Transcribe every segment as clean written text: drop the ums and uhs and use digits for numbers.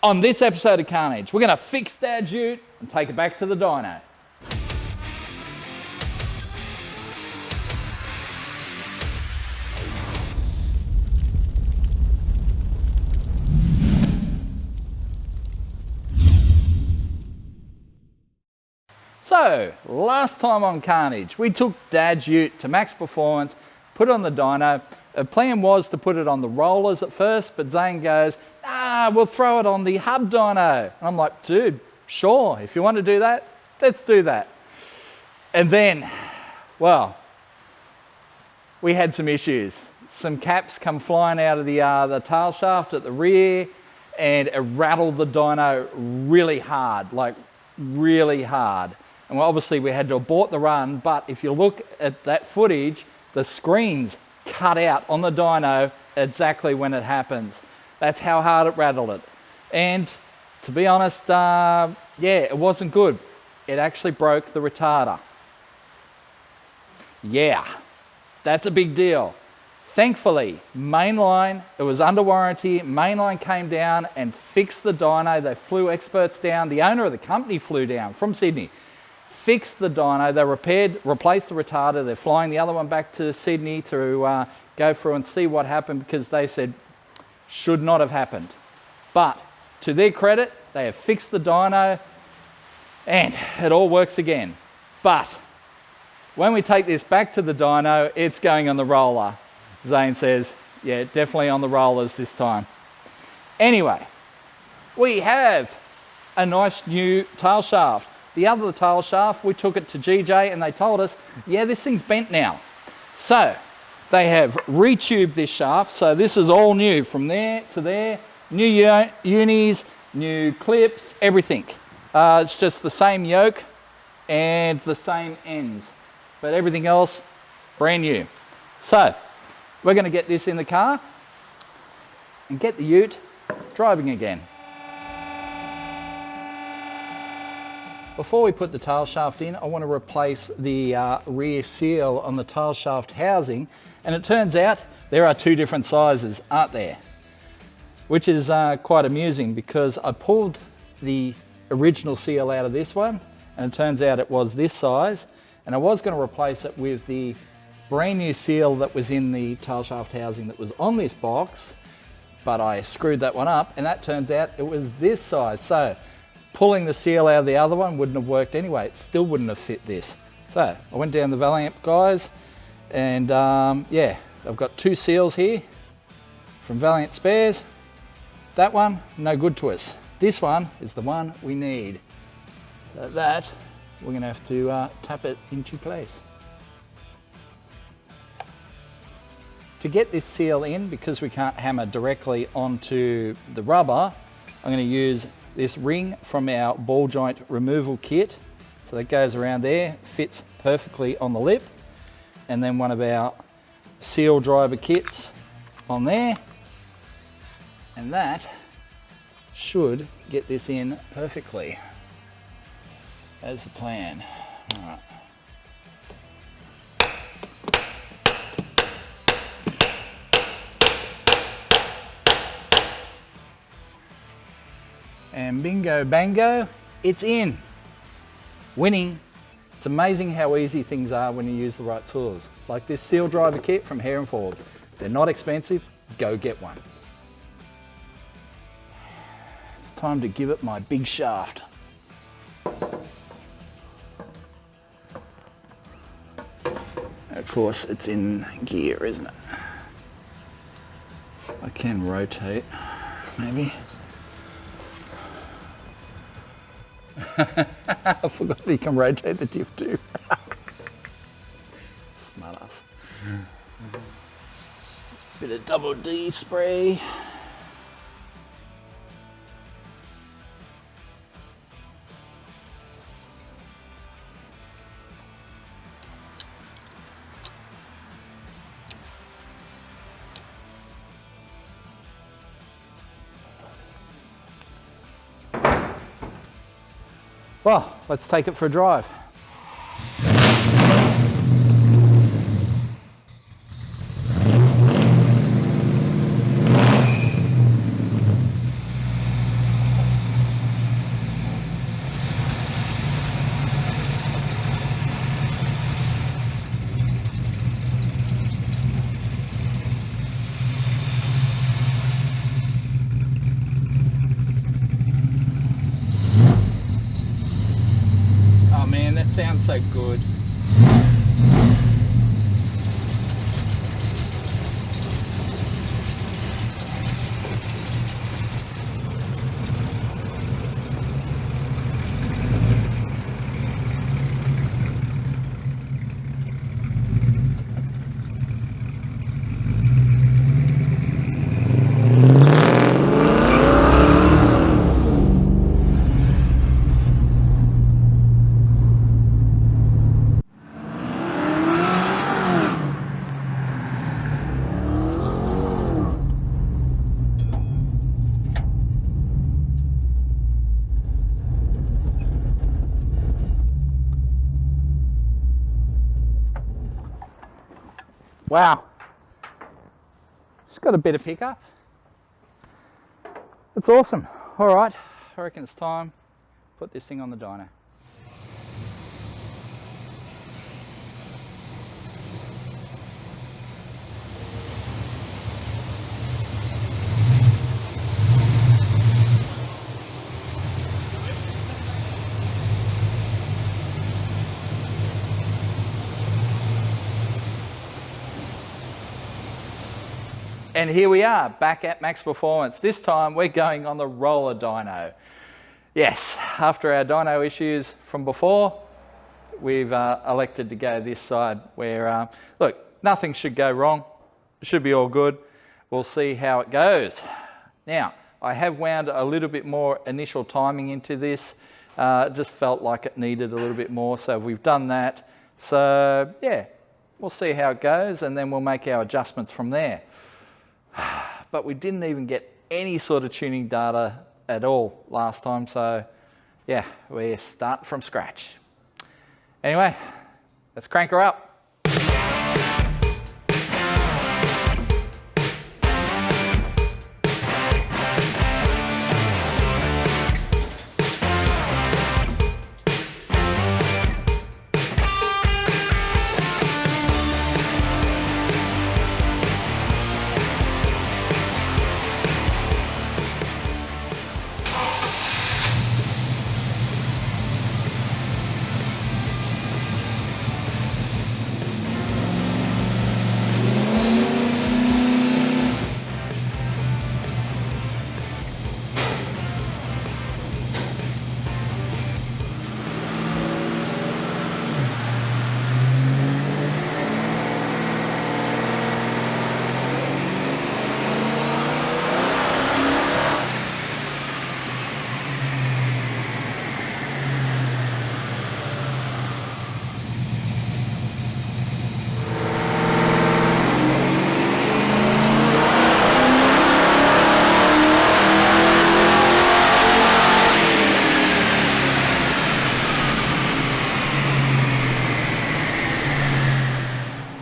On this episode of Carnage, we're going to fix Dad's ute and take it back to the dyno. So, last time on Carnage, we took Dad's ute to Maxx Performance, put it on the dyno. The plan was to put it on the rollers at first, but Zane goes, we'll throw it on the hub dyno. And I'm like, dude, sure, if you want to do that, let's do that. And then, well, we had some issues. Some caps come flying out of the tail shaft at the rear, and it rattled the dyno really hard, like really hard. And obviously we had to abort the run, but if you look at that footage, the screens cut out on the dyno exactly when it happens. That's how hard it rattled it. And to be honest, yeah, it wasn't good. It actually broke the retarder. Yeah, that's a big deal. Thankfully, Mainline, it was under warranty, Mainline came down and fixed the dyno. They flew experts down. The owner of the company flew down from Sydney, fixed the dyno. They replaced the retarder. They're flying the other one back to Sydney to go through and see what happened, because they said should not have happened. But to their credit, they have fixed the dyno and it all works again. But when we take this back to the dyno, it's going on the roller. Zane says, yeah, definitely on the rollers this time. Anyway, we have a nice new tail shaft. The other tail shaft, we took it to GJ and they told us, yeah, this thing's bent now. So they have retubed this shaft. So this is all new from there to there. New unis, new clips, everything. It's just the same yoke and the same ends, but everything else brand new. So we're going to get this in the car and get the ute driving again. Before we put the tail shaft in, I want to replace the rear seal on the tail shaft housing, and it turns out there are two different sizes, aren't there? Which is quite amusing, because I pulled the original seal out of this one, and it turns out it was this size, and I was going to replace it with the brand new seal that was in the tail shaft housing that was on this box, but I screwed that one up, and that turns out it was this size. So pulling the seal out of the other one wouldn't have worked anyway. It still wouldn't have fit this. So I went down the Valiant guys, and yeah, I've got two seals here from Valiant Spares. That one, no good to us. This one is the one we need. So that, we're gonna have to tap it into place. To get this seal in, because we can't hammer directly onto the rubber, I'm gonna use this ring from our ball joint removal kit. So that goes around there, fits perfectly on the lip. And then one of our seal driver kits on there. And that should get this in perfectly. That's the plan. All right. And bingo bango, it's in. Winning. It's amazing how easy things are when you use the right tools. Like this seal driver kit from Hare & Forbes. They're not expensive, go get one. It's time to give it my big shaft. Of course, it's in gear, isn't it? I can rotate, maybe. I forgot that you can rotate the tip too. Smart ass. Bit of double D spray. Well, let's take it for a drive. sounds so good. Wow, it's got a bit of pickup. That's awesome. All right, I reckon it's time to put this thing on the dyno. And here we are, back at Maxx Performance. This time we're going on the roller dyno. Yes, after our dyno issues from before, we've elected to go this side where, look, nothing should go wrong. It should be all good. We'll see how it goes. Now, I have wound a little bit more initial timing into this. It just felt like it needed a little bit more, so we've done that. So, yeah, we'll see how it goes and then we'll make our adjustments from there. But we didn't even get any sort of tuning data at all last time, so yeah, we're starting from scratch. Anyway, let's crank her up.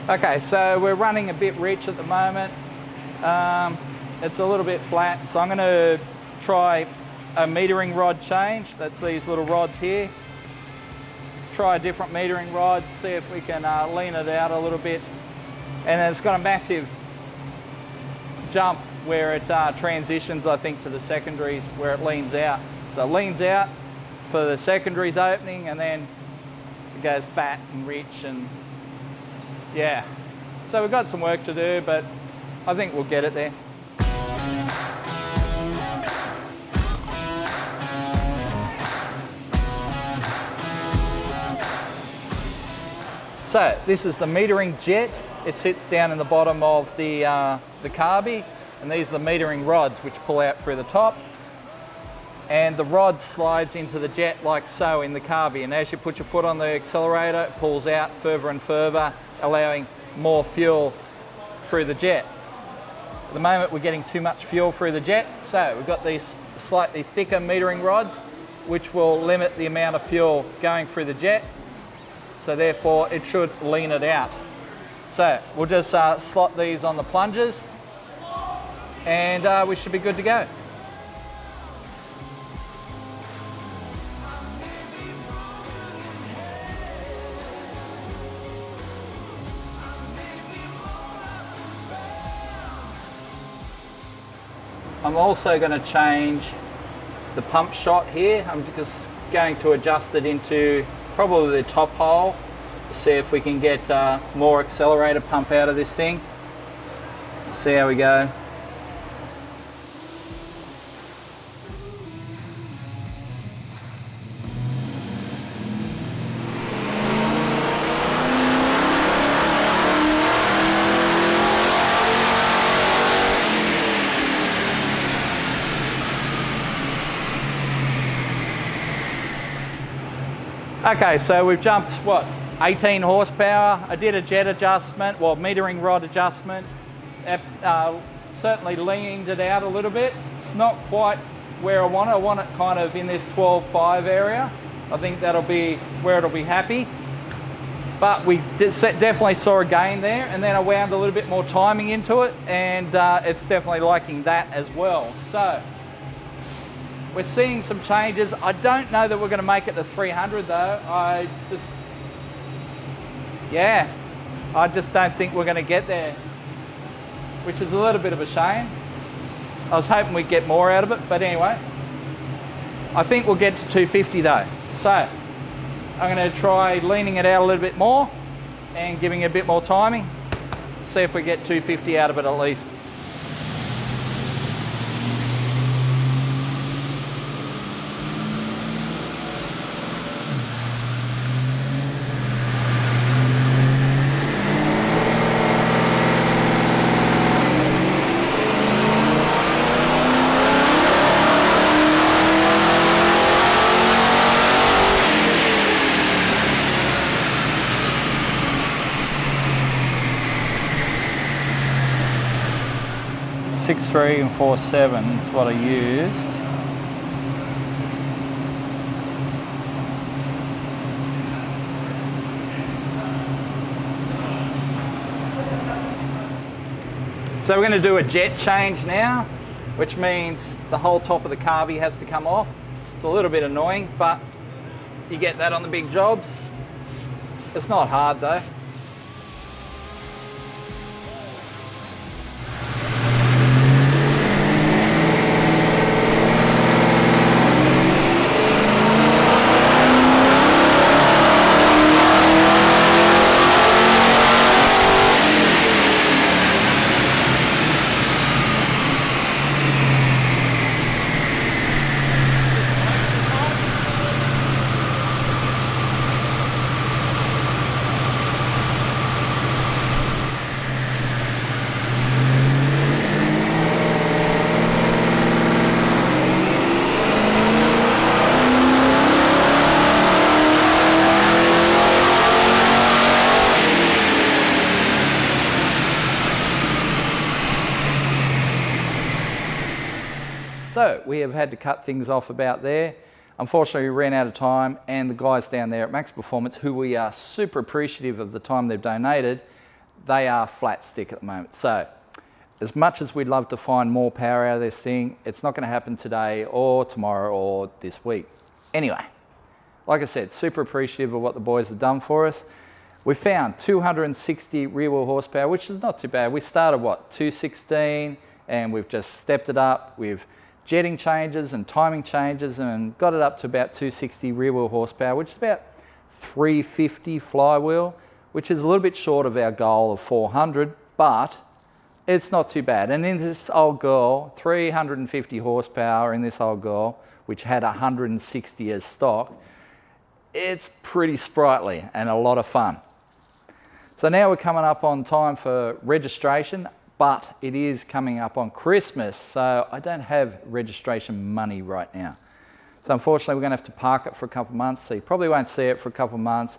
Okay, so we're running a bit rich at the moment. It's a little bit flat, so I'm going to try a metering rod change. That's these little rods here. Try a different metering rod, see if we can lean it out a little bit. And it's got a massive jump where it transitions, I think, to the secondaries where it leans out. So it leans out for the secondaries opening and then it goes fat and rich and yeah. So we've got some work to do, but I think we'll get it there. So this is the metering jet. It sits down in the bottom of the carby, and these are the metering rods which pull out through the top. And the rod slides into the jet like so in the carby, and as you put your foot on the accelerator, it pulls out further and further, allowing more fuel through the jet. At the moment we're getting too much fuel through the jet, so we've got these slightly thicker metering rods which will limit the amount of fuel going through the jet, so therefore it should lean it out. So we'll just slot these on the plungers and we should be good to go. I'm also going to change the pump shot here. I'm just going to adjust it into probably the top hole, see if we can get more accelerator pump out of this thing. See how we go. Okay, so we've jumped, what, 18 horsepower. I did a jet adjustment, well, metering rod adjustment. Certainly leaned it out a little bit. It's not quite where I want it. I want it kind of in this 12.5 area. I think that'll be where it'll be happy. But we definitely saw a gain there, and then I wound a little bit more timing into it, and it's definitely liking that as well. So, we're seeing some changes. I don't know that we're going to make it to 300 though. I just don't think we're going to get there, which is a little bit of a shame. I was hoping we'd get more out of it, but anyway. I think we'll get to 250 though. So, I'm going to try leaning it out a little bit more and giving it a bit more timing. See if we get 250 out of it at least. .63 and 4.7 is what I used. So we're going to do a jet change now, which means the whole top of the carby has to come off. It's a little bit annoying, but you get that on the big jobs. It's not hard though. So we have had to cut things off about there. Unfortunately, we ran out of time, and the guys down there at Maxx Performance, who we are super appreciative of the time they've donated, they are flat stick at the moment. So as much as we'd love to find more power out of this thing, it's not going to happen today or tomorrow or this week. Anyway, like I said, super appreciative of what the boys have done for us. We found 260 rear wheel horsepower, which is not too bad. We started, what, 216, and we've just stepped it up with jetting changes and timing changes and got it up to about 260 rear wheel horsepower, which is about 350 flywheel, which is a little bit short of our goal of 400, but it's not too bad. And in this old girl, 350 horsepower in this old girl, which had 160 as stock, it's pretty sprightly and a lot of fun. So now we're coming up on time for registration, but it is coming up on Christmas, so I don't have registration money right now. So unfortunately, we're going to have to park it for a couple of months, so you probably won't see it for a couple of months.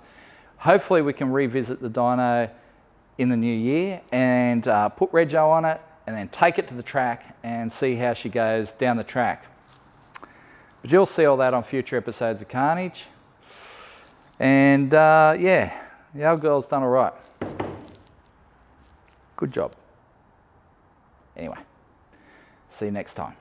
Hopefully we can revisit the dyno in the new year and put rego on it and then take it to the track and see how she goes down the track. But you'll see all that on future episodes of Carnage. And yeah, the old girl's done all right. Good job. Anyway, see you next time.